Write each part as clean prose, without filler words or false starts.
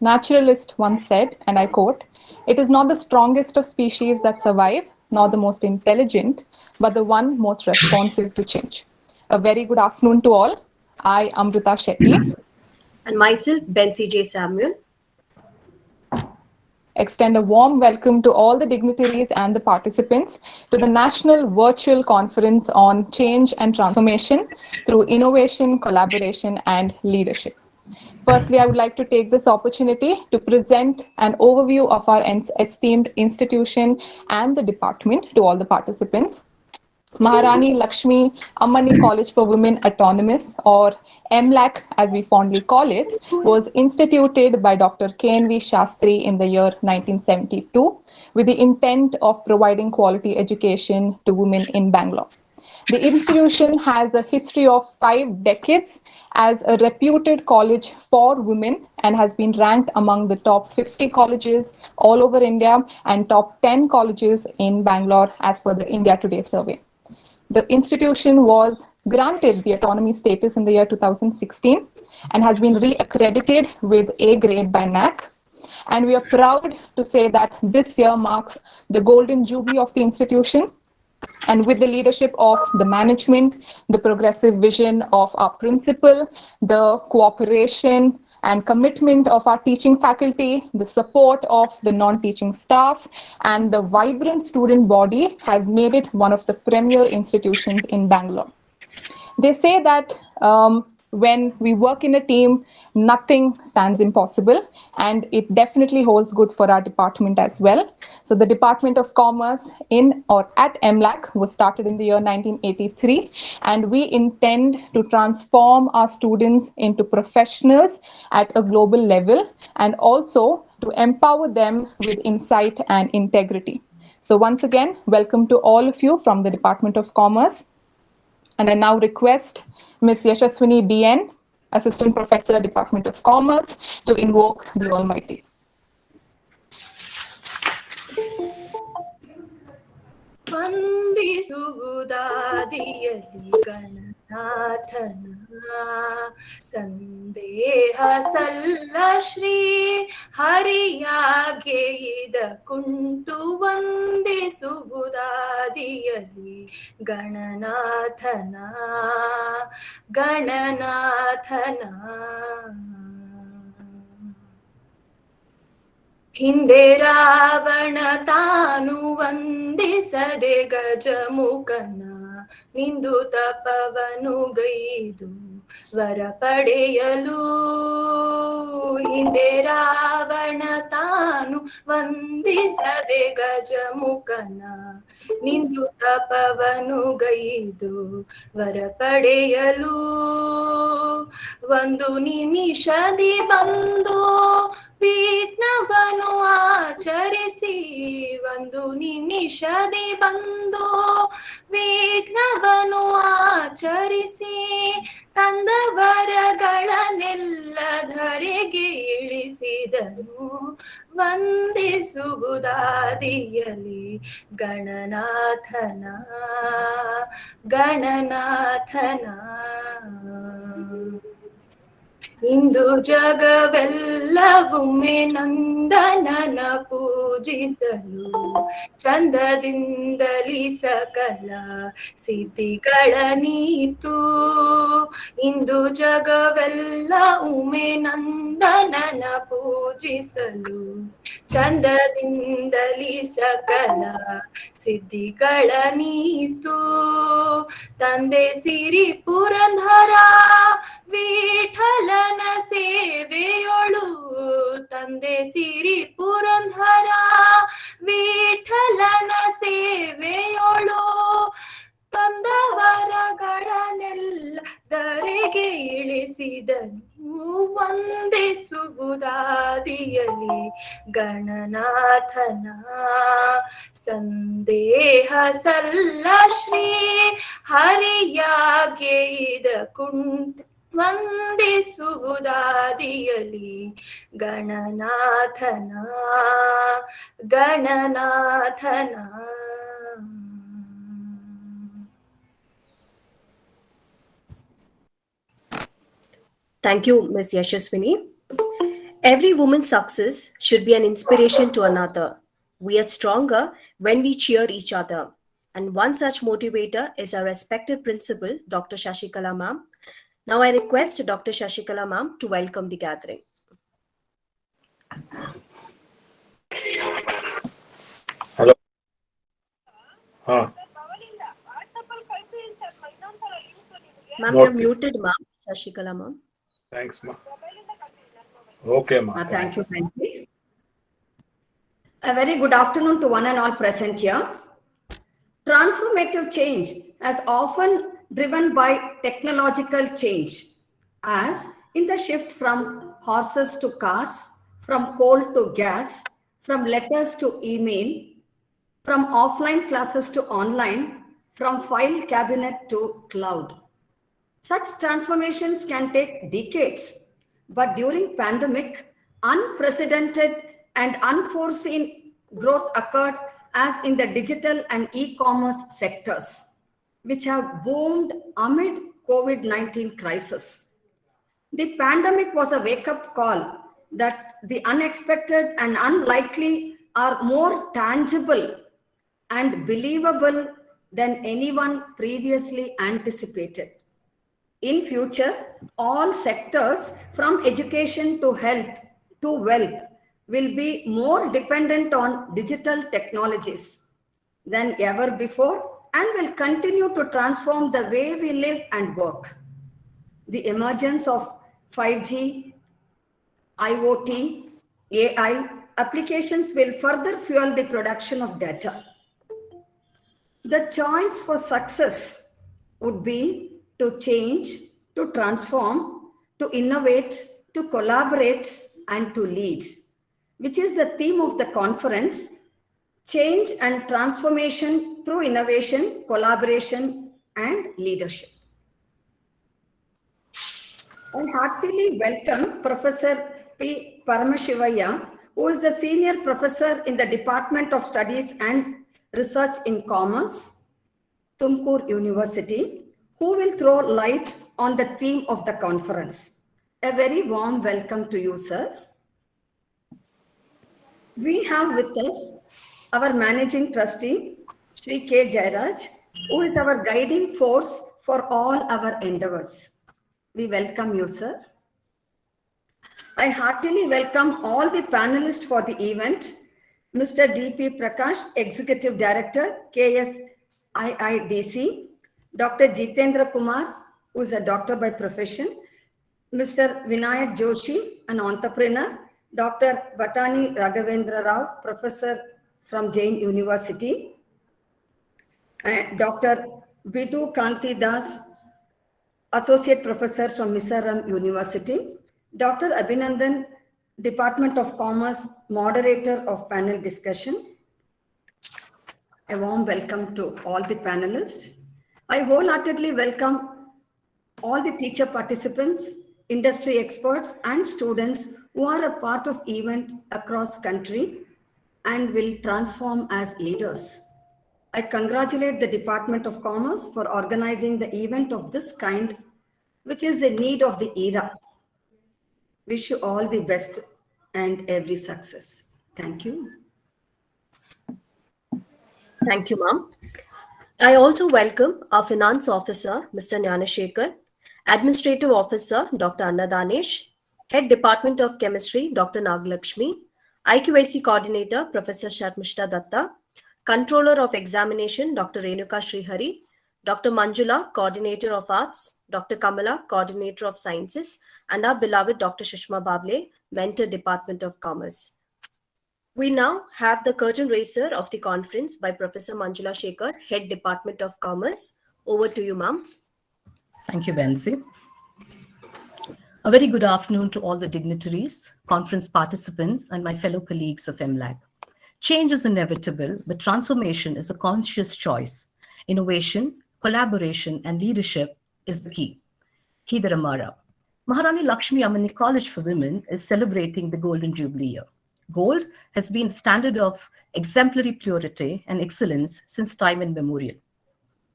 naturalist once said, and I quote, "It is not the strongest of species that survive, nor the most intelligent, but the one most responsive to change." A very good afternoon to all. I, Amrita Shetty, And myself, Bensi J. Samuel. extend a warm welcome to all the dignitaries and the participants to the National Virtual Conference on Change and Transformation through Innovation, Collaboration, and Leadership. Firstly, I would like to take this opportunity to present an overview of our esteemed institution and the department to all the participants. Maharani, Lakshmi, Ammanni College for Women Autonomous, or mLAC as we fondly call it, was instituted by Dr. K.N.V. Shastri in the year 1972 with the intent of providing quality education to women in Bangalore. The institution has a history of 5 decades as a reputed college for women and has been ranked among the top 50 colleges all over India and top 10 colleges in Bangalore as per the India Today survey. The institution was granted the autonomy status in the year 2016 and has been re-accredited with A grade by NAC. And we are proud to say that this year marks the golden jubilee of the institution. And with the leadership of the management, the progressive vision of our principal, the cooperation and commitment of our teaching faculty, the support of the non-teaching staff, and the vibrant student body has made it one of the premier institutions in Bangalore. They say that when we work in a team, nothing stands impossible, and it definitely holds good for our department as well. So the Department of Commerce in or at mLAC was started in the year 1983, and we intend to transform our students into professionals at a global level and also to empower them with insight and integrity. So once again, welcome to all of you from the Department of Commerce. And I now request Ms. Yashaswini BN, Assistant Professor, Department of Commerce, to invoke the Almighty. ವಂದಿಸುವುದಾದಿಯಲಿ ಗಣನಾಥನ ಸಂದೇಹ ಸಲ್ಲ ಶ್ರೀ ಹರಿಯಾಗೆ ಇದಕ್ಕುಂಟು ವಂದಿಸುವುದಾದಿಯಲಿ ಗಣನಾಥನ ಗಣನಾಥನ ಹಿಂದೆ ರಾವಣ ತಾನು ವಂದಿಸದೆ ಗಜಮುಖನ ನಿಂದು ತಪವನು ಗೈದು ವರ ಪಡೆಯಲು. ಹಿಂದೆ ರಾವಣ ತಾನು ವಂದಿಸದೆ ಗಜಮುಖನ ನಿಂದು ತಪವನು ಗೈದು ವರ ಪಡೆಯಲು. ಒಂದು ನಿಮಿಷದಿ ಬಂದು ವಿಘ್ನವನು ಆಚರಿಸಿ, ಒಂದು ನಿಮಿಷದಿ ಬಂದು ವಿಘ್ನವನು ಆಚರಿಸಿ, ತಂದ ವರಗಳನ್ನೆಲ್ಲ ಧರೆಗೆ ಇಳಿಸಿದನು. ವಂದಿಸುವುದಾದಿಯಲಿ ಗಣನಾಥನ ಗಣನಾಥನ. ಇಂದು ಜಗವೆಲ್ಲವೊಮ್ಮೆ ನಂದನನ ಪೂಜಿಸಲು, ಚಂದದಿಂದಲಿ ಸಕಲ ಸಿದ್ಧಿಗಳ ನೀತು. ಇಂದು ಜಗವೆಲ್ಲ ಒಮ್ಮೆ ನಂದನನ ಪೂಜಿಸಲು, ಚಂದದಿಂದಲಿ ಸಕಲ ಸಿದ್ಧಿಗಳ ನೀತು. ತಂದೆ ಸಿರಿ ಪುರಂದರ ವಿಠಲನ ಸೇವೆಯೊಳು, ತಂದೆ ಸಿರಿ ಪುರಂದರ ವಿಠಲನ ಸೇವೆಯೊಳು, ತಂದ ವರಗಳನ್ನೆಲ್ಲ ಧರೆಗೆ ಇಳಿಸಿದನು. ವಂದಿಸುವುದಾದಿಯಲಿ ಗಣನಾಥನ ಸಂದೇಹ ಸಲ್ಲ Shri ಹರಿಯಾಗೆ ಇದಕ್ಕುಂಟು ವಂದಿಸುವುದಾದಿಯಲಿ ಗಣನಾಥನ ಗಣನಾಥನ. Thank you, Ms. Yashaswini. Every woman's success should be an inspiration to another. We are stronger when we cheer each other. And one such motivator is our respected principal, Dr. Shashikala ma'am. Now I request Dr. Shashikala ma'am to welcome the gathering. Hello. Huh. Ma'am, you're muted, ma'am. Shashikala ma'am. Thanks, ma. Okay, ma. Thank you, Nancy. A very good afternoon to one and all present here. Transformative change is often driven by technological change, as in the shift from horses to cars, from coal to gas, from letters to email, from offline classes to online, from file cabinet to cloud. Such transformations can take decades, but during pandemic, unprecedented and unforeseen growth occurred as in the digital and e-commerce sectors, which have boomed amid COVID-19 crisis. The pandemic was a wake-up call that the unexpected and unlikely are more tangible and believable than anyone previously anticipated. In future, all sectors from education to health to wealth will be more dependent on digital technologies than ever before and will continue to transform the way we live and work. The emergence of 5G, IoT, AI applications will further fuel the production of data. The choice for success would be to change, to transform, to innovate, to collaborate, and to lead, which is the theme of the conference, change and transformation through innovation, collaboration, and leadership. I heartily welcome Professor P. Paramashivaya, who is the Senior Professor in the Department of Studies and Research in Commerce, Tumkur University, who will throw light on the theme of the conference. A very warm welcome to you, sir. We have with us our Managing Trustee, Sri K. Jairaj, who is our guiding force for all our endeavors. We welcome you, sir. I heartily welcome all the panelists for the event. Mr. D.P. Prakash, Executive Director, KSIIDC, Dr. Jitendra Kumar, who is a doctor by profession, Mr. Vinayak Joshi, an entrepreneur, Dr. Vatani Raghavendra Rao, Professor from Jain University, Dr. Vidhu Kanti Das, Associate Professor from Mizoram University, Dr. Abhinandan, Department of Commerce, Moderator of panel discussion. A warm welcome to all the panelists. I wholeheartedly welcome all the teacher participants, industry experts, and students who are a part of event across country and will transform as leaders. I congratulate the Department of Commerce for organizing the event of this kind, which is a need of the era. Wish you all the best and every success. Thank you. Thank you, ma'am. I also welcome our Finance Officer, Mr. Nyanashekar, Administrative Officer, Dr. Anna Danesh, Head Department of Chemistry, Dr. Lakshmi, IQAC Coordinator, Professor Sharmishta Datta, Controller of Examination, Dr. Renuka Srihari, Dr. Manjula, Coordinator of Arts, Dr. Kamala, Coordinator of Sciences, and our beloved Dr. Shushma Bable, Mentor, Department of Commerce. We now have the curtain raiser of the conference by Professor Manjula Shekhar, Head Department of Commerce. Over to you, ma'am. Thank you, Benzi. A very good afternoon to all the dignitaries, conference participants, and my fellow colleagues of mLAC. Change is inevitable, but transformation is a conscious choice. Innovation, collaboration, and leadership is the key. Hidaramara. Maharani Lakshmi Ammanni College for Women is celebrating the Golden Jubilee year. Gold has been the standard of exemplary purity and excellence since time immemorial.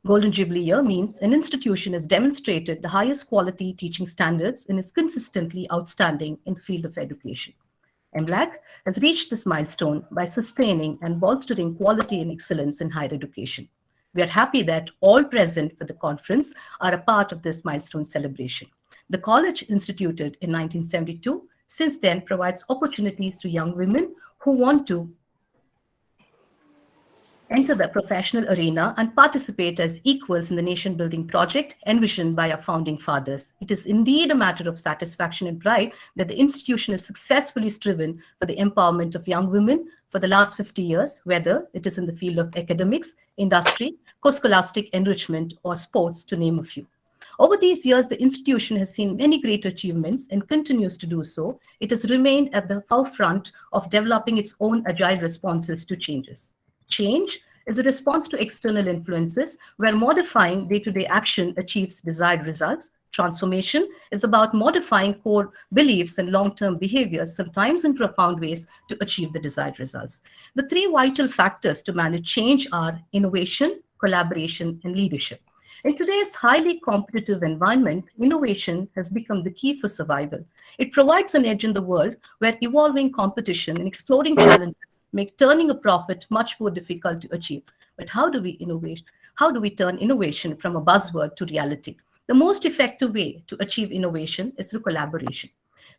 Golden Jubilee year means an institution has demonstrated the highest quality teaching standards and is consistently outstanding in the field of education. mLAC has reached this milestone by sustaining and bolstering quality and excellence in higher education. We are happy that all present for the conference are a part of this milestone celebration. The college, instituted in 1972, since then provides opportunities to young women who want to enter the professional arena and participate as equals in the nation-building project envisioned by our founding fathers. It is indeed a matter of satisfaction and pride that the institution has successfully striven for the empowerment of young women for the last 50 years, whether it is in the field of academics, industry, co-scholastic enrichment, or sports, to name a few. Over these years, the institution has seen many great achievements and continues to do so. It has remained at the forefront of developing its own agile responses to changes. Change is a response to external influences where modifying day-to-day action achieves desired results. Transformation is about modifying core beliefs and long-term behaviors, sometimes in profound ways, to achieve the desired results. The three vital factors to manage change are innovation, collaboration, and leadership. In today's highly competitive environment, innovation has become the key for survival. It provides an edge in the world where evolving competition and exploding challenges make turning a profit much more difficult to achieve. But how do we innovate? How do we turn innovation from a buzzword to reality? The most effective way to achieve innovation is through collaboration.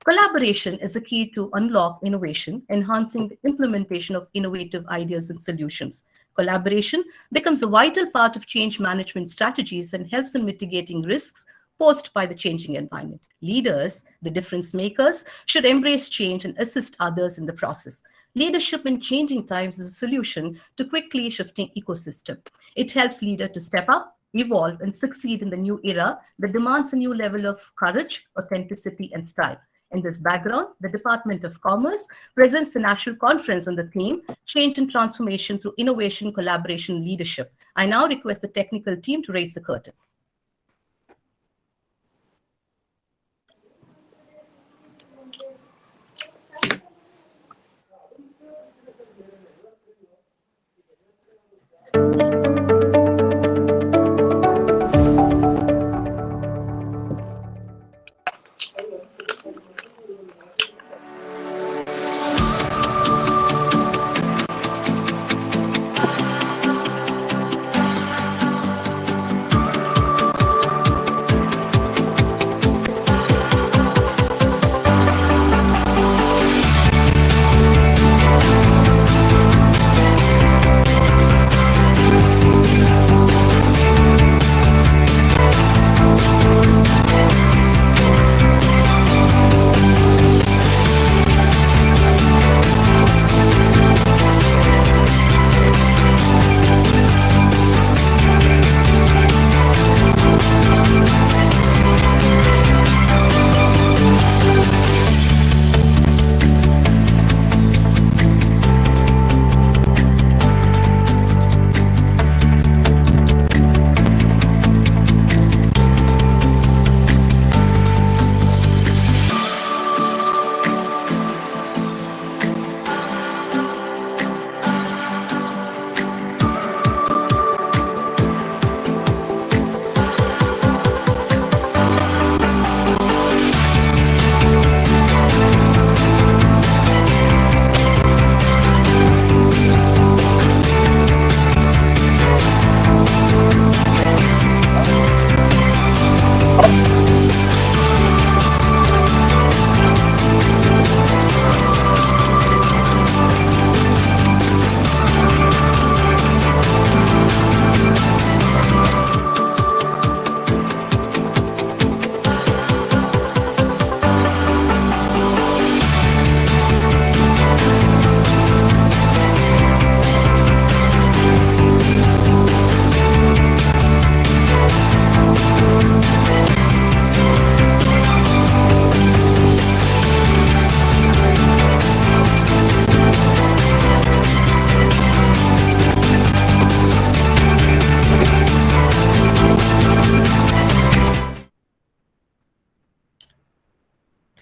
Collaboration is the key to unlock innovation, enhancing the implementation of innovative ideas and solutions. Collaboration becomes a vital part of change management strategies and helps in mitigating risks posed by the changing environment. Leaders, the difference makers, should embrace change and assist others in the process. Leadership in changing times is a solution to quickly shifting ecosystem. It helps leaders to step up, evolve, and succeed in the new era that demands a new level of courage, authenticity, and style. In this background, the Department of Commerce presents a national conference on the theme, Change and Transformation through Innovation, Collaboration, and Leadership. I now request the technical team to raise the curtain.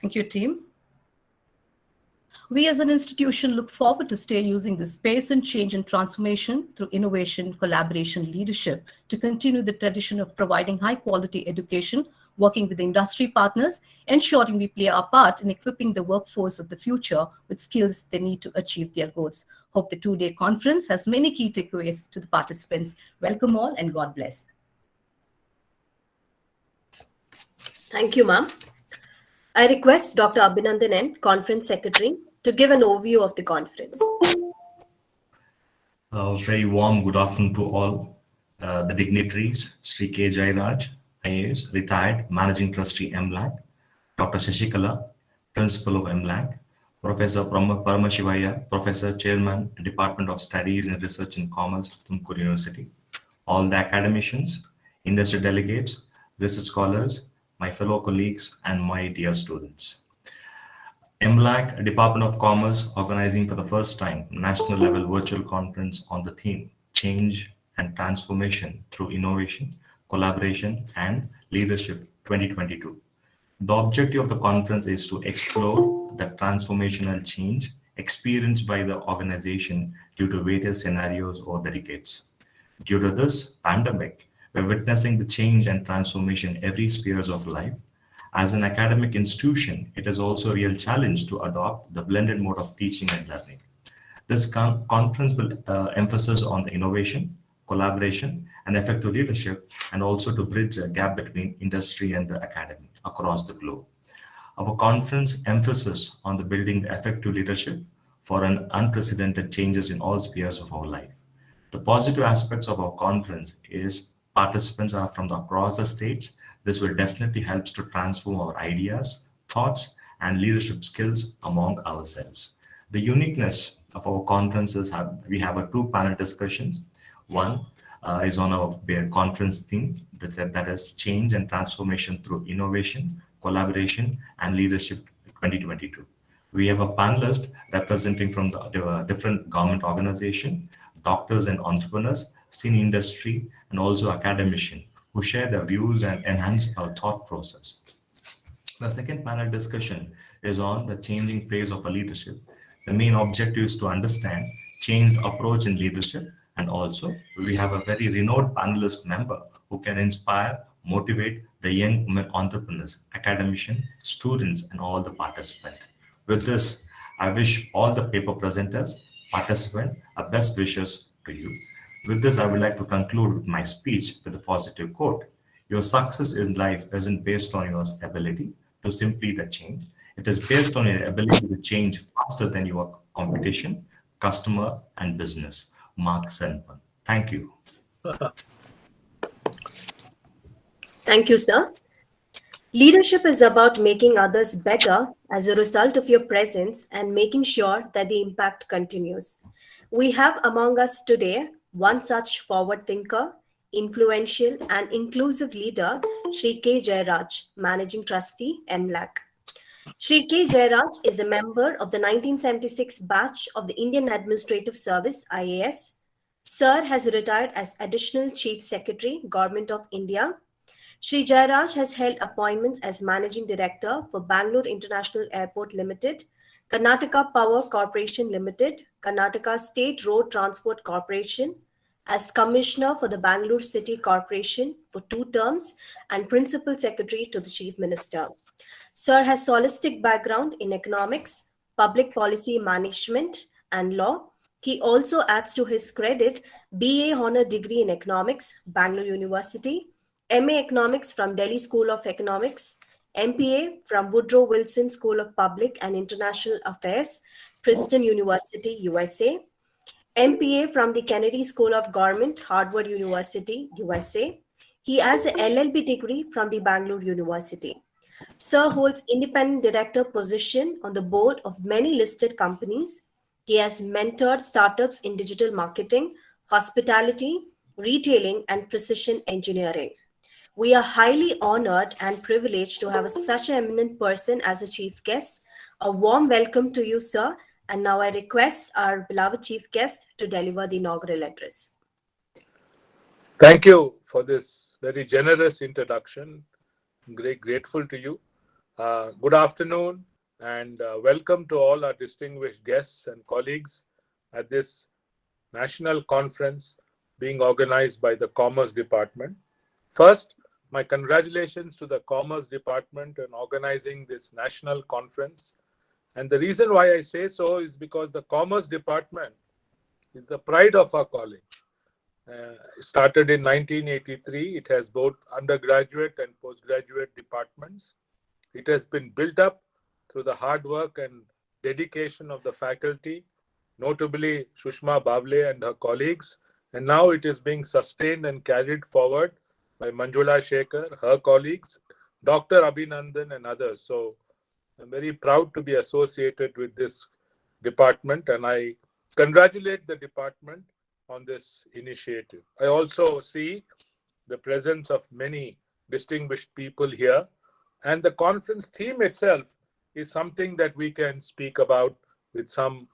Thank you, team. We as an institution look forward to stay using the space and change and transformation through innovation, collaboration, leadership to continue the tradition of providing high quality education, working with industry partners, ensuring we play our part in equipping the workforce of the future with skills they need to achieve their goals. Hope the two-day conference has many key takeaways to the participants. Welcome all and God bless. Thank you, ma'am. I request Dr. Abhinandan N, Conference Secretary, to give an overview of the conference. Very warm good afternoon to all the dignitaries, Sri K. Jairaj, IAS, retired Managing Trustee, mLAC, Dr. Shashikala, Principal of mLAC, Professor Paramashivaya, Professor, Chairman, Department of Studies and Research in Commerce of Tumkur University, all the academicians, industry delegates, research scholars, my fellow colleagues, and my dear students. mLAC, Department of Commerce, organizing for the first time national level virtual conference on the theme Change and Transformation through Innovation, Collaboration and Leadership 2022. The objective of the conference is to explore the transformational change experienced by the organization due to various scenarios over the decades. Due to this pandemic, we're witnessing the change and transformation in every spheres of life. As an academic institution, it is also a real challenge to adopt the blended mode of teaching and learning. This conference will emphasize on the innovation, collaboration, and effective leadership, and also to bridge a gap between industry and the academy across the globe. Our conference emphasis on the building the effective leadership for an unprecedented changes in all spheres of our life. The positive aspects of our conference is participants are from across the states. This will definitely help to transform our ideas, thoughts, and leadership skills among ourselves. The uniqueness of our conferences we have a two panel discussions. One is on our conference theme that is change and transformation through innovation, collaboration, and leadership 2022. We have a panelist representing from the different government organization, doctors and entrepreneurs, senior industry, and also academician who share their views and enhance our thought process. The second panel discussion is on the changing phase of a leadership. The main objective is to understand changed approach in leadership, and also we have a very renowned panelist member who can inspire, motivate the young women entrepreneurs, academicians, students, and all the participants. With this, I wish all the paper presenters, participants, our best wishes to you. With this, I would like to conclude with my speech with a positive quote. Your success in life isn't based on your ability to simply the change. It is based on your ability to change faster than your competition, customer, and business. Mark Senpan. Thank you. Thank you, sir. Leadership is about making others better as a result of your presence and making sure that the impact continues. We have among us today one such forward thinker, influential, and inclusive leader, Sri K. Jairaj, Managing Trustee, mLAC. Sri K. Jairaj is a member of the 1976 batch of the Indian Administrative Service, IAS. Sir has retired as Additional Chief Secretary, Government of India. Sri Jairaj has held appointments as Managing Director for Bangalore International Airport Limited, Karnataka Power Corporation Limited, Karnataka State Road Transport Corporation, as Commissioner for the Bangalore City Corporation for 2 terms, and Principal Secretary to the Chief Minister. Sir has holistic background in economics, public policy management, and law. He also adds to his credit BA Honor Degree in Economics, Bangalore University, MA Economics from Delhi School of Economics, MPA from Woodrow Wilson School of Public and International Affairs, Princeton University, USA, MPA from the Kennedy School of Government, Harvard University, USA. He has an LLB degree from the Bangalore University. Sir holds independent director position on the board of many listed companies. He has mentored startups in digital marketing, hospitality, retailing, and precision engineering. We are highly honored and privileged to have such an eminent person as a chief guest. A warm welcome to you, sir. And now I request our beloved chief guest to deliver the inaugural address. Thank you for this very generous introduction. Grateful to you. Good afternoon and welcome to all our distinguished guests and colleagues at this national conference being organized by the Commerce Department. First, my congratulations to the Commerce Department on organizing this national conference. And the reason why I say so is because the Commerce Department is the pride of our college. Started in 1983, it has both undergraduate and postgraduate departments. It has been built up through the hard work and dedication of the faculty, notably Sushma Bavle and her colleagues. And now it is being sustained and carried forward by Manjula Shekhar, her colleagues, Dr. Abhinandan and others. So I'm very proud to be associated with this department, and I congratulate the department on this initiative. I also see the presence of many distinguished people here, and the conference theme itself is something that we can speak about with some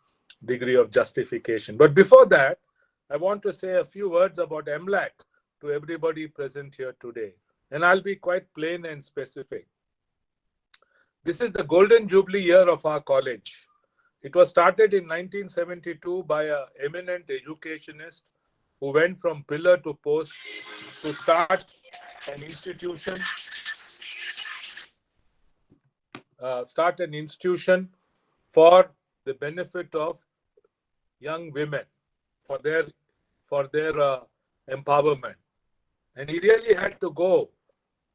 degree of justification. But before that, I want to say a few words about mLAC to everybody present here today. And I'll be quite plain and specific. This is the golden jubilee year of our college. It was started in 1972 by an eminent educationist who went from pillar to post to start an institution for the benefit of young women, for their empowerment. And he really had to go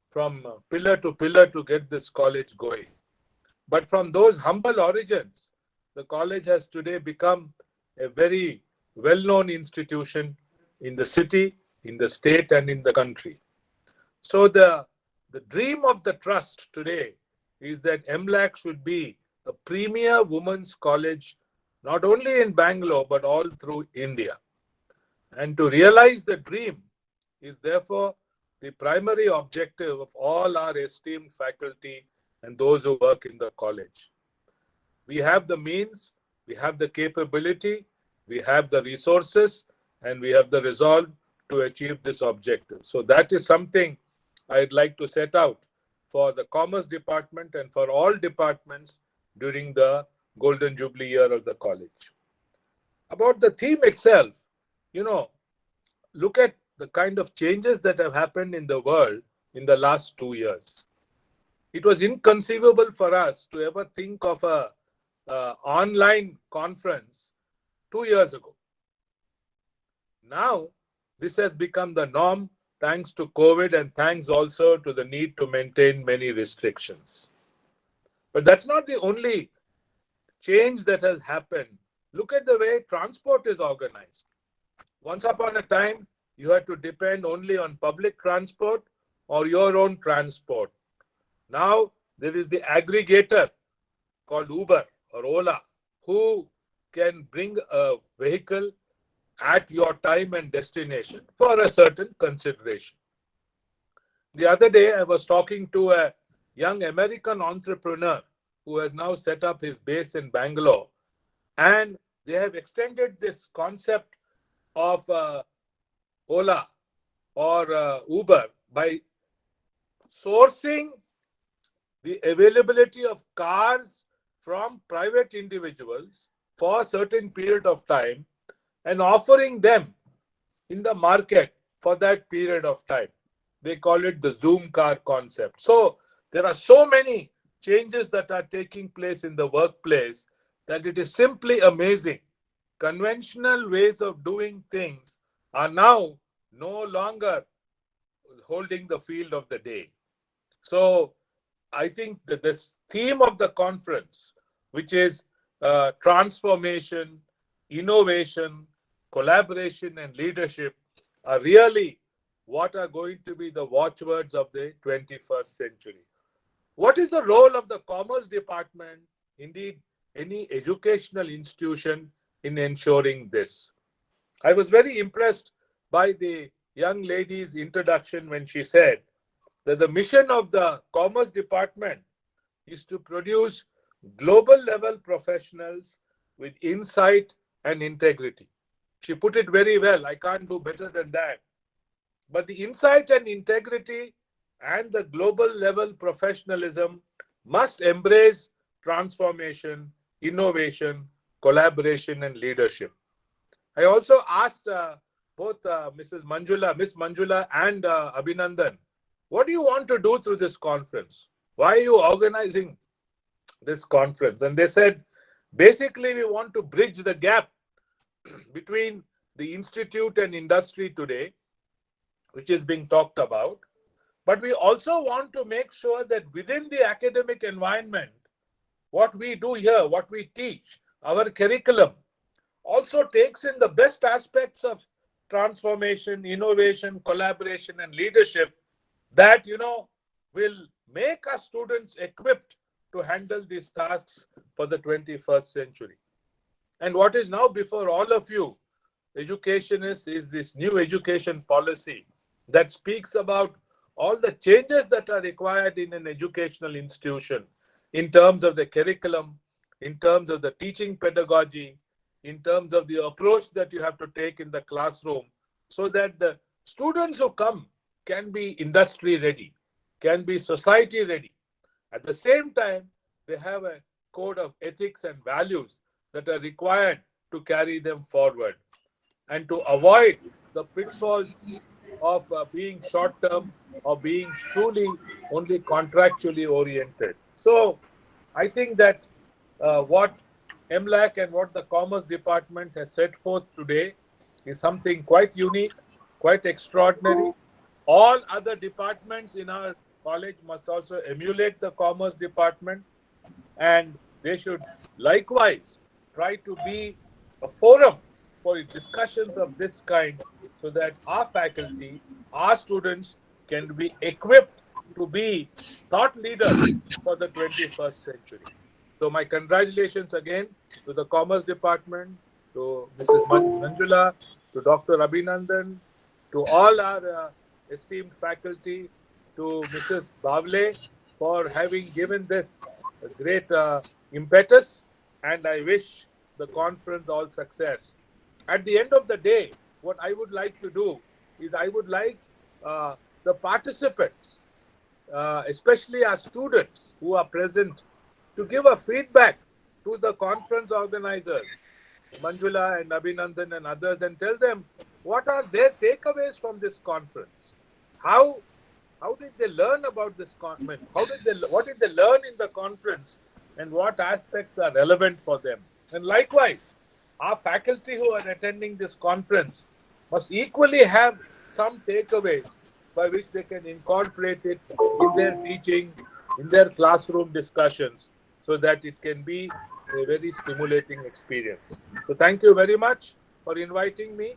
from pillar to pillar to get this college going. But from those humble origins, the college has today become a very well-known institution in the city, in the state, and in the country. So the dream of the trust today is that mLAC should be a premier women's college, not only in Bangalore, but all through India. And to realize the dream is therefore the primary objective of all our esteemed faculty and those who work in the college. We have the means, we have the capability, we have the resources, and we have the resolve to achieve this objective. So that is something I'd like to set out for the Commerce Department and for all departments during the Golden Jubilee year of the college. About the theme itself, look at the kind of changes that have happened in the world in the last 2 years. It was inconceivable for us to ever think of a online conference 2 years ago. Now, this has become the norm thanks to COVID and thanks also to the need to maintain many restrictions. But that's not the only change that has happened. Look at the way transport is organized. Once upon a time, you had to depend only on public transport or your own transport. Now, there is the aggregator called Uber or Ola who can bring a vehicle at your time and destination for a certain consideration. The other day, I was talking to a young American entrepreneur who has now set up his base in Bangalore, and they have extended this concept of Ola or Uber by sourcing the availability of cars from private individuals for a certain period of time and offering them in the market for that period of time. They call it the Zoom car concept. So there are so many changes that are taking place in the workplace that it is simply amazing. Conventional ways of doing things are now no longer holding the field of the day. So I think that this theme of the conference, which is transformation, innovation, collaboration, and leadership, are really what are going to be the watchwords of the 21st century. What is the role of the Commerce Department, indeed any educational institution, in ensuring this? I was very impressed by the young lady's introduction when she said that the mission of the Commerce Department is to produce global level professionals with insight and integrity. She put it very well. I can't do better than that. But the insight and integrity and the global level professionalism must embrace transformation, innovation, collaboration, and leadership. I also asked both Miss Manjula and Abhinandan, what do you want to do through this conference? Why are you organizing this conference? And they said, basically, we want to bridge the gap between the institute and industry today, which is being talked about. But we also want to make sure that within the academic environment, what we do here, what we teach, our curriculum, also takes in the best aspects of transformation, innovation, collaboration, and leadership that, will make our students equipped to handle these tasks for the 21st century. And what is now before all of you, educationists, is this new education policy that speaks about all the changes that are required in an educational institution in terms of the curriculum, in terms of the teaching pedagogy, in terms of the approach that you have to take in the classroom, so that the students who come can be industry ready, can be society ready. At the same time, they have a code of ethics and values that are required to carry them forward and to avoid the pitfalls of being short-term or being truly only contractually oriented. So I think that what mLAC and what the Commerce Department has set forth today is something quite unique, quite extraordinary. All other departments in our college must also emulate the Commerce Department, and they should likewise try to be a forum for discussions of this kind, so that our faculty, our students can be equipped to be thought leaders for the 21st century. So my congratulations again to the Commerce Department, to Mrs. Manjula, to Dr. Abhinandan, to all our esteemed faculty, to Mrs. Bavle for having given this a great impetus, and I wish the conference all success. At the end of the day, what I would like to do is I would like the participants, especially our students who are present, to give a feedback to the conference organizers, Manjula and Abhinandan and others, and tell them what are their takeaways from this conference. How did they learn about this conference? What did they learn in the conference, and what aspects are relevant for them? And likewise, our faculty who are attending this conference must equally have some takeaways by which they can incorporate it in their teaching, in their classroom discussions, so that it can be a very stimulating experience. So thank you very much for inviting me,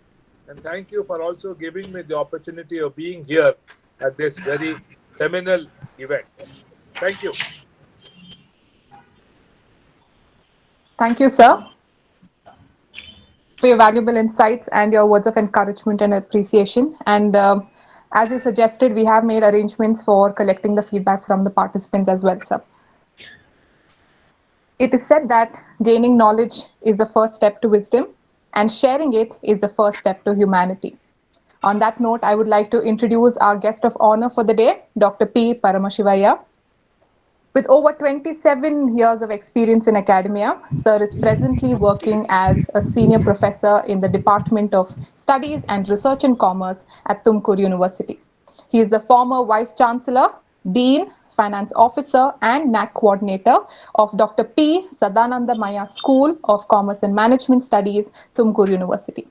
and thank you for also giving me the opportunity of being here at this very seminal event. Thank you. Thank you, sir, for your valuable insights and your words of encouragement and appreciation. And as you suggested, we have made arrangements for collecting the feedback from the participants as well, sir. It is said that gaining knowledge is the first step to wisdom, and sharing it is the first step to humanity. On that note, I would like to introduce our guest of honor for the day, Dr. P. Paramashivaya. With over 27 years of experience in academia, sir is presently working as a senior professor in the Department of Studies and Research and Commerce at Tumkur University. He is the former Vice Chancellor, Dean, Finance Officer and NAC Coordinator of Dr. P. Sadananda Maya School of Commerce and Management Studies, Tumkur University.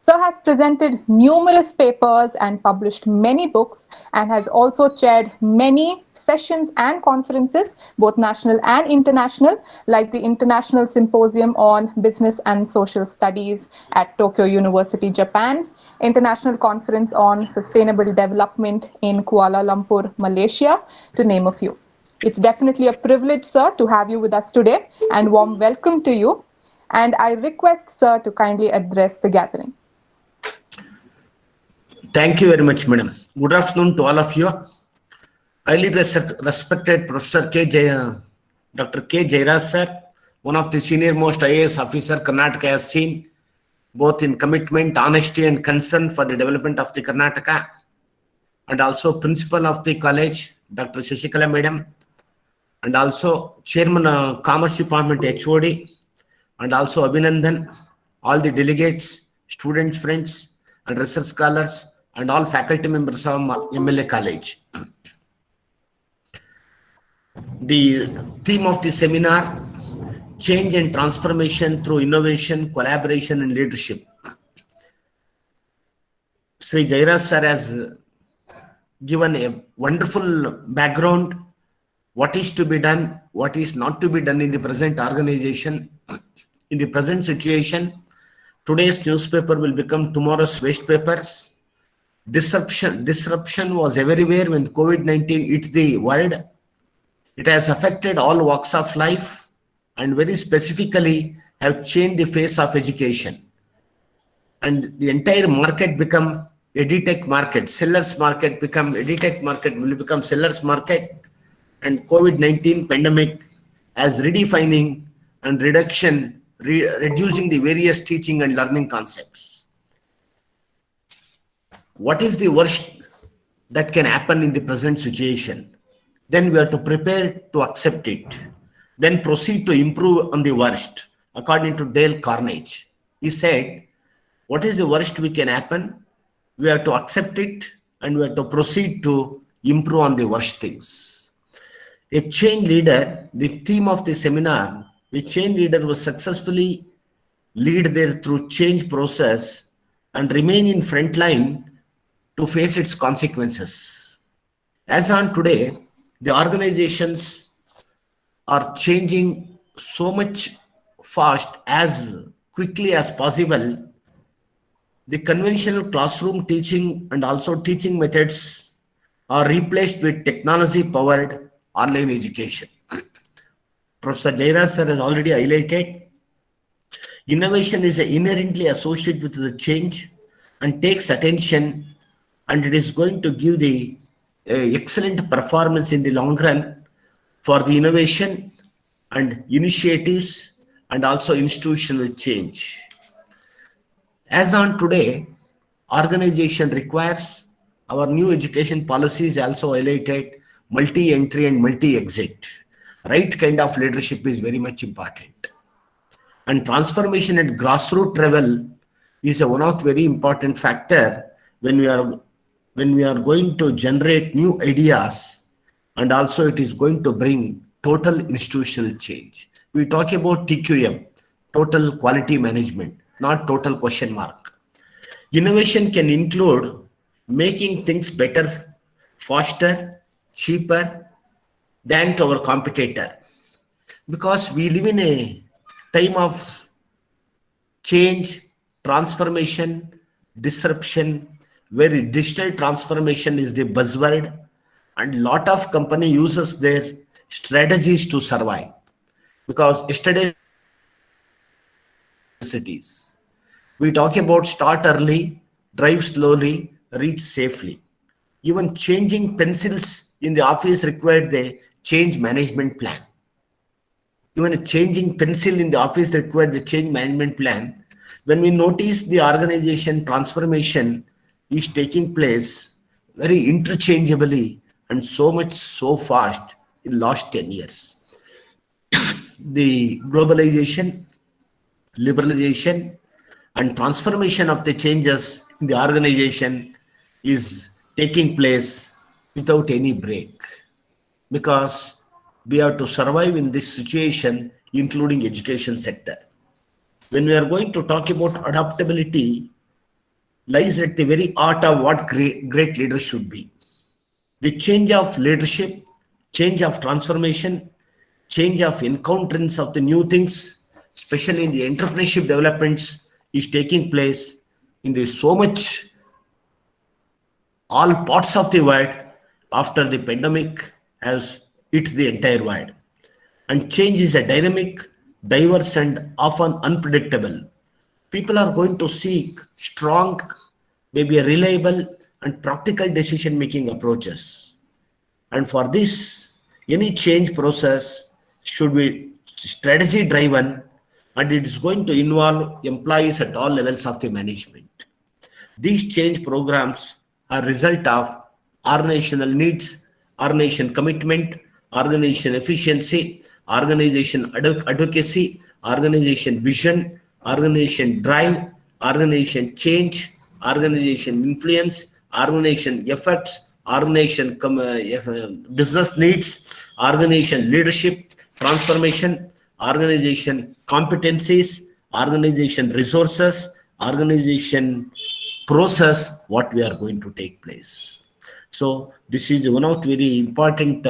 Sir has presented numerous papers and published many books, and has also chaired many sessions and conferences, both national and international, like the International Symposium on Business and Social Studies at Tokyo University, Japan, International Conference on Sustainable Development in Kuala Lumpur, Malaysia, to name a few. It's definitely a privilege, sir, to have you with us today, and warm welcome to you. And I request, sir, to kindly address the gathering. Thank you very much, madam. Good afternoon to all of you. Highly respected Professor Dr. K. Jairaj sir, one of the senior most IAS officer Karnataka has seen, both in commitment, honesty and concern for the development of the Karnataka, and also principal of the college, Dr. Shashikala madam, and also Chairman Commerce Department HOD, and also Abhinandan, all the delegates, student friends, and research scholars, and all faculty members of MLA College. The theme of the seminar, change and transformation through innovation, collaboration, and leadership. Sri Jairaj sir has given a wonderful background, what is to be done, what is not to be done in the present organization, in the present situation. Today's newspaper will become tomorrow's waste papers. Disruption was everywhere when COVID-19 hit the world. It has affected all walks of life and very specifically have changed the face of education. And the entire market become edtech market, sellers market become edtech market, will become sellers market. And COVID-19 pandemic as redefining and reducing the various teaching and learning concepts. What is the worst that can happen in the present situation? Then we have to prepare to accept it. Then proceed to improve on the worst. According to Dale Carnegie, he said, what is the worst we can happen? We have to accept it and we have to proceed to improve on the worst things. A change leader, the theme of the seminar, the change leader will successfully lead there through change process and remain in front line to face its consequences. As on today, the organizations are changing so much fast as quickly as possible. The conventional classroom teaching and also teaching methods are replaced with technology-powered online education. Professor Jairaj sir has already highlighted, innovation is inherently associated with the change and takes attention, and it is going to give the excellent performance in the long run for the innovation and initiatives and also institutional change. As on today, organization requires, our new education policies also highlighted multi-entry and multi-exit. Right kind of leadership is very much important. And transformation at grassroots level is one of the very important factor when we are going to generate new ideas, and also it is going to bring total institutional change. We talk about TQM, total quality management, not total question mark. Innovation can include making things better, faster, cheaper than to our competitor. Because we live in a time of change, transformation, disruption, where digital transformation is the buzzword, and lot of company uses their strategies to survive. Because yesterday cities, we talk about start early, drive slowly, reach safely. Even changing pencils in the office required the change management plan. Even a changing pencil in the office required the change management plan. When we notice the organization transformation is taking place very interchangeably and so much so fast in last 10 years. The globalization, liberalization, and transformation of the changes in the organization is taking place without any break, because we have to survive in this situation, including education sector. When we are going to talk about adaptability, lies at the very heart of what great leaders should be. The change of leadership, change of transformation, change of encounterance of the new things, especially in the entrepreneurship developments, is taking place in the so much all parts of the world after the pandemic has hit the entire world. And change is a dynamic, diverse, and often unpredictable. People are going to seek strong, maybe a reliable and practical decision-making approaches. And for this, any change process should be strategy-driven, and it is going to involve employees at all levels of the management. These change programs are a result of our national needs, our nation commitment, organization efficiency, organization advocacy, organization vision, organization drive, organization change, organization influence, organization efforts, organization business needs, organization leadership, transformation, organization competencies, organization resources, organization process, what we are going to take place. So this is one of the very important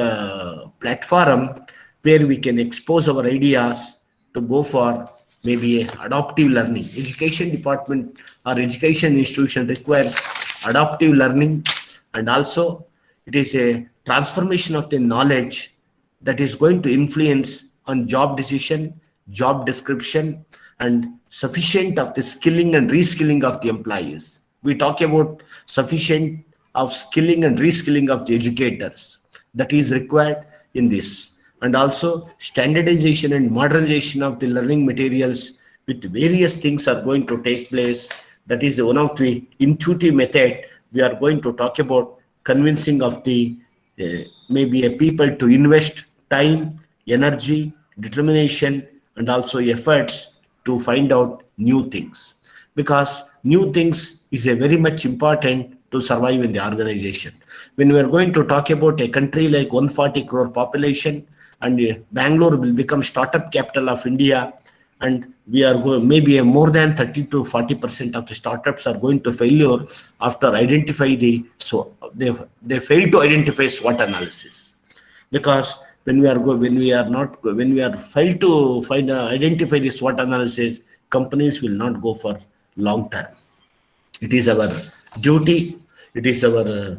platform where we can expose our ideas to go for maybe a adaptive learning. Education department or education institution requires adaptive learning, and also it is a transformation of the knowledge that is going to influence on job decision, job description, and sufficient of the skilling and reskilling of the employees. We talk about sufficient of skilling and reskilling of the educators that is required in this, and also standardization and modernization of the learning materials with various things are going to take place. That is one of the intuitive method we are going to talk about, convincing of the maybe a people to invest time, energy, determination, and also efforts to find out new things, because new things is a very much important to survive in the organization. When we are going to talk about a country like 140 crore population, and Bangalore will become startup capital of India, and we are going, maybe more than 30 to 40% of the startups are going to failure after identify the, so they fail to identify SWOT analysis, because when we are failed to identify the SWOT analysis, companies will not go for long term. It is our duty, it is our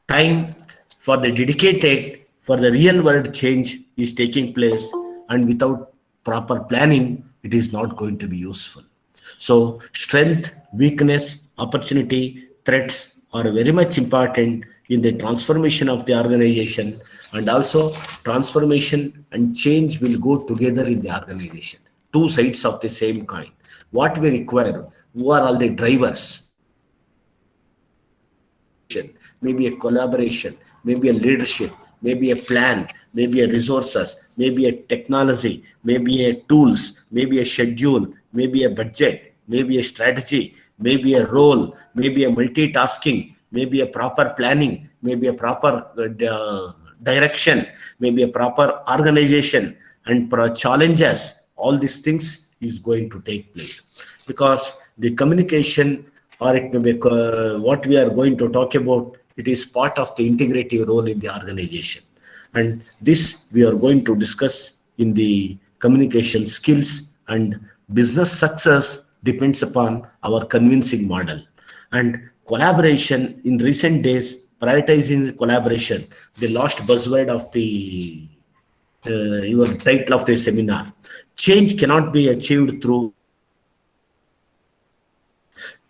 time for the dedicated, for the real world change is taking place, and without proper planning, it is not going to be useful. So strength, weakness, opportunity, threats are very much important in the transformation of the organization, and also transformation and change will go together in the organization. Two sides of the same coin. What we require, who are all the drivers? Maybe a collaboration, maybe a leadership, maybe a plan, maybe a resources, maybe a technology, maybe a tools, maybe a schedule, maybe a budget, maybe a strategy, maybe a role, maybe a multitasking, maybe a proper planning, maybe a proper direction, maybe a proper organization, and challenges. All these things is going to take place, because the communication, or it may be what we are going to talk about, it is part of the integrative role in the organization. And this we are going to discuss in the communication skills, and business success depends upon our convincing model. And collaboration in recent days, prioritizing collaboration, the last buzzword of the your title of the seminar. Change cannot be achieved through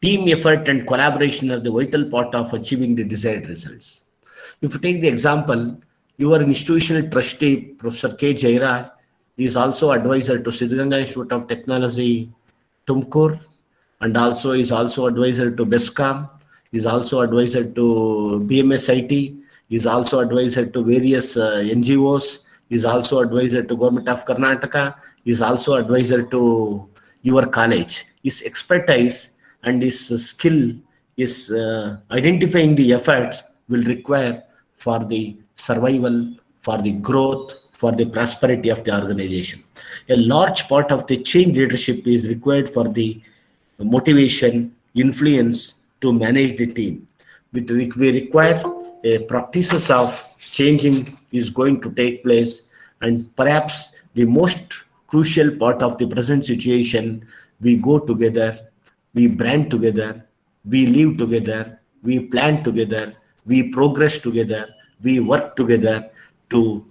team effort, and collaboration are the vital part of achieving the desired results. If you take the example, your institutional trustee, Professor K. Jairaj, is also advisor to Siddhganga Institute of Technology, Tumkur, and also is also advisor to BESCOM, is also advisor to BMSIT, is also advisor to various NGOs, is also advisor to Government of Karnataka, is also advisor to your college. His expertise and his skill is identifying the efforts will require for the survival, for the growth, for the prosperity of the organization. A large part of the change leadership is required for the motivation, influence to manage the team. We require a practices of changing is going to take place, and perhaps the most crucial part of the present situation, we go together, we brand together, we live together, we plan together, we progress together, we work together to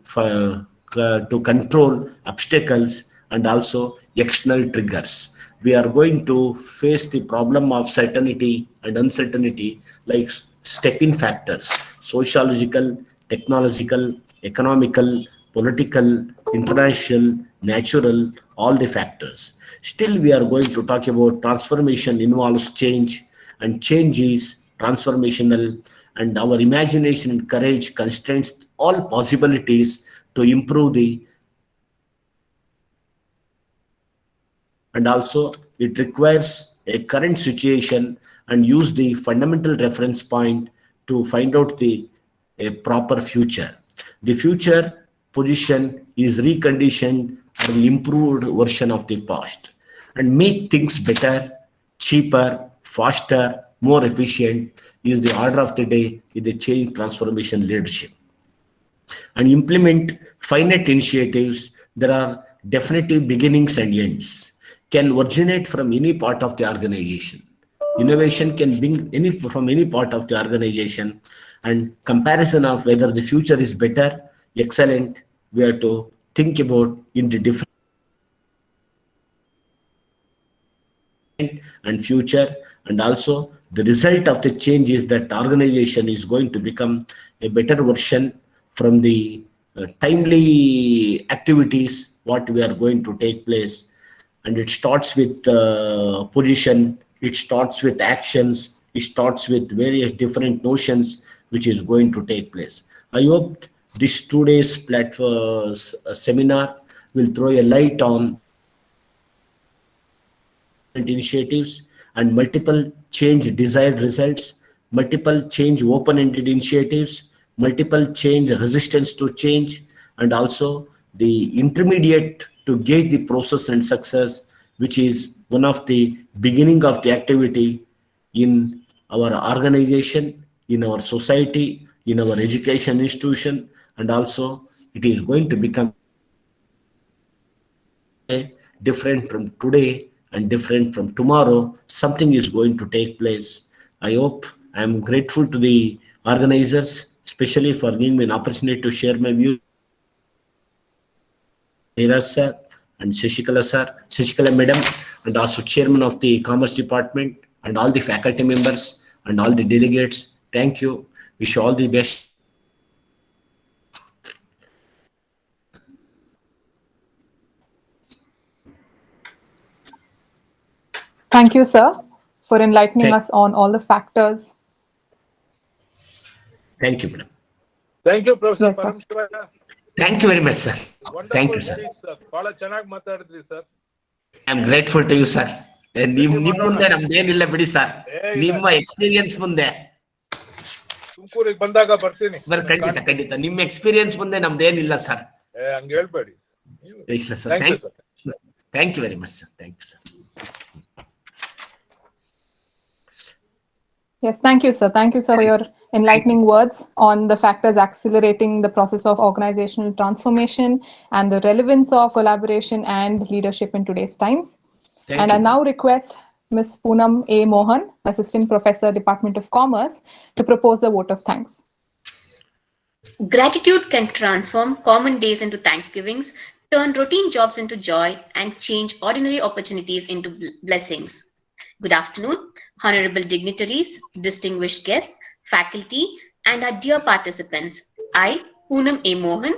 control obstacles and also external triggers. We are going to face the problem of certainty and uncertainty like step-in factors, sociological, technological, economical, political, international, natural, all the factors. Still, we are going to talk about transformation involves change, and change is transformational, and our imagination and courage constrains all possibilities to improve and also it requires a current situation and use the fundamental reference point to find out a proper future. The future position is reconditioned or the improved version of the past and make things better, cheaper, faster, more efficient is the order of the day in the change transformation leadership. And implement finite initiatives. There are definitive beginnings and ends, can originate from any part of the organization. Innovation can bring from any part of the organization, and comparison of whether the future is better, excellent, we have to think about in the different and future, and also the result of the change is that organization is going to become a better version from the timely activities what we are going to take place. And it starts with position, it starts with actions, it starts with various different notions which is going to take place. I hope this 2 days platform seminar will throw a light on initiatives and multiple change desired results, multiple change open-ended initiatives, multiple change resistance to change, and also the intermediate to gauge the process and success, which is one of the beginning of the activity in our organization, in our society, in our education institution, and also it is going to become different from today and different from tomorrow. Something is going to take place. I hope. I am grateful to the organizers, especially for giving me an opportunity to share my views. Jairaj sir and Shashikala madam, and also chairman of the Commerce Department, and all the faculty members and all the delegates. Thank you. Wish you all the best. Thank you, sir, for enlightening us on all the factors. Thank you, madam. Thank you, Professor Yes, sir. Parameshwara. Thank you very much, sir. Thank Wonderful you, sir. speech, sir. ಬಹಳ ಚೆನ್ನಾಗಿ ಮಾತಾಡಿದ್ರಿ sir. I am grateful to you, sir. ನಿಮ್ಮ ಮುಂದೆ ನಮ್ದೇನಿಲ್ಲ ಬಿಡಿ sir, ನಿಮ್ಮ experience ಮುಂದೆ. ತುಮಕೂರಿಗೆ ಬಂದಾಗ ಬರ್ತೀನಿ. ಖಂಡಿತ ನಿಮ್ಮ ಎಕ್ಸ್ಪೀರಿಯನ್ಸ್ ಮುಂದೆ ನಮ್ದೇನಿಲ್ಲ ಸರ್. ಹಂಗ ಹೇಳ್ಬೇಡಿ. ಇಲ್ಲ sir. Thank you very much, sir. Thank you, sir. Yes, thank you, sir. Thank you, sir, for your enlightening words on the factors accelerating the process of organizational transformation and the relevance of collaboration and leadership in today's times. And I now request Ms. Poonam A. Mohan, Assistant Professor, Department of Commerce, to propose the vote of thanks. Gratitude can transform common days into Thanksgivings, turn routine jobs into joy, and change ordinary opportunities into blessings. Good afternoon, honorable dignitaries, distinguished guests, faculty, and our dear participants. I, Poonam A. Mohan,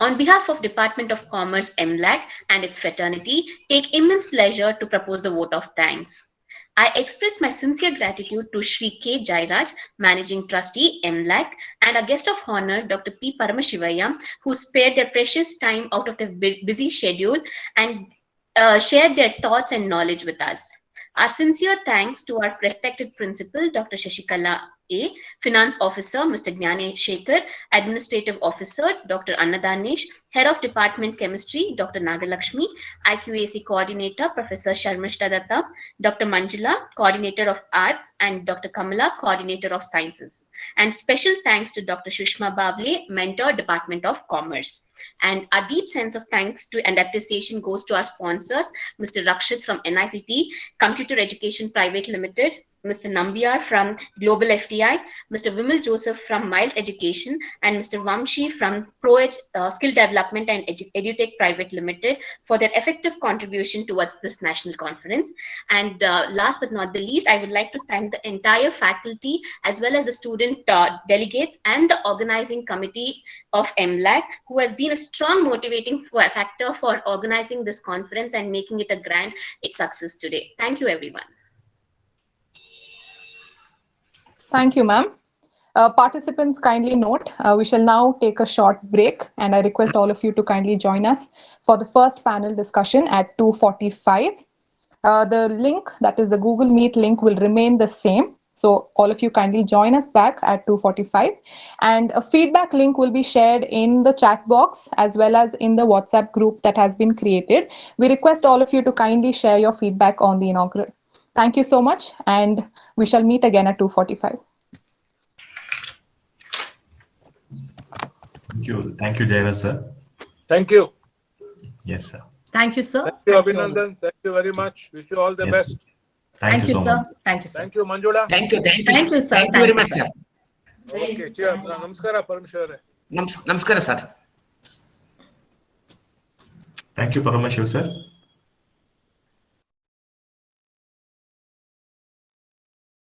on behalf of Department of Commerce mLAC and its fraternity, take immense pleasure to propose the vote of thanks. I express my sincere gratitude to Shri K. Jairaj, Managing Trustee, mLAC, and our guest of honor, Dr. P. Paramashivaya, who spared their precious time out of their busy schedule and shared their thoughts and knowledge with us. Our sincere thanks to our respected principal, Dr. Shashikala A, Finance Officer, Mr. Gnaneshekar, Administrative Officer, Dr. Annadanesh, Head of Department Chemistry, Dr. Lakshmi, IQAC Coordinator, Professor Sharmishta Datta, Dr. Manjula, Coordinator of Arts, and Dr. Kamala, Coordinator of Sciences. And special thanks to Dr. Shushma Bavle, Mentor, Department of Commerce. And our deep sense of thanks to and appreciation goes to our sponsors, Mr. Rakshit from NICT, Computer Education Private Limited, Mr. Nambiar from Global FTI, Mr. Vimal Joseph from Miles Education, and Mr. Vamshi from ProEdge Skill Development and EduTech Private Limited for their effective contribution towards this national conference. And last but not the least, I would like to thank the entire faculty as well as the student delegates and the organizing committee of mLAC, who has been a strong motivating factor for organizing this conference and making it a grand success today. Thank you, everyone. Thank you, ma'am. Participants, kindly note, we shall now take a short break, and I request all of you to kindly join us for the first panel discussion at 2:45. The link, that is the Google Meet link, will remain the same. So all of you kindly join us back at 2:45. And a feedback link will be shared in the chat box as well as in the WhatsApp group that has been created. We request all of you to kindly share your feedback on the inaugural. Thank you so much, and we shall meet again at 2:45. Thank you, Jaira sir. Thank you. Yes, sir. Thank you, sir. Thank you, Abhinandan. Thank you very much. Wish you all the Yes. best. Thank you, so sir. much. Thank you, sir. Thank you, Manjula. Thank you. Thank you, sir. Thank you very much, sir. sir. Okay, cheers. Namaskara, Parameshwara. Namaskara, sir. Thank you, Parameshwar sir.